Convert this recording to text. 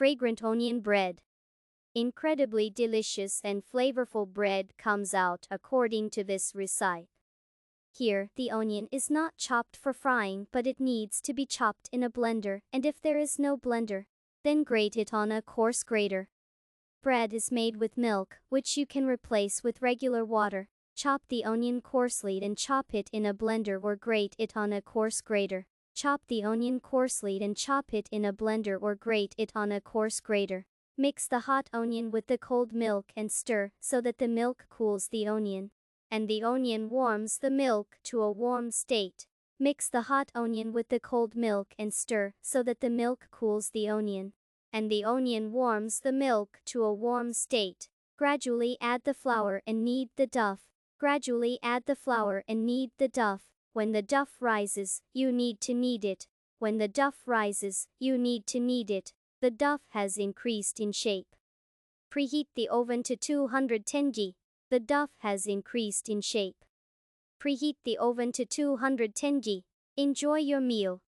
fragrant onion bread. Incredibly delicious and flavorful bread comes out according to this recipe. Here, the onion is not chopped for frying, but it needs to be chopped in a blender, and if there is no blender, then grate it on a coarse grater. Bread is made with milk, which you can replace with regular water. Chop the onion coarsely and chop it in a blender or grate it on a coarse grater. Chop the onion coarsely and chop it in a blender or grate it on a coarse grater. Mix the hot onion with the cold milk and stir so that the milk cools the onion, and the onion warms the milk to a warm state. Mix the hot onion with the cold milk and stir so that the milk cools the onion, and the onion warms the milk to a warm state. Gradually add the flour and knead the dough. Gradually add the flour and knead the dough. When the dough rises, you need to knead it. When the dough rises, you need to knead it. The dough has increased in shape. Preheat the oven to 210 degrees. The dough has increased in shape. Preheat the oven to 210 degrees. Enjoy your meal.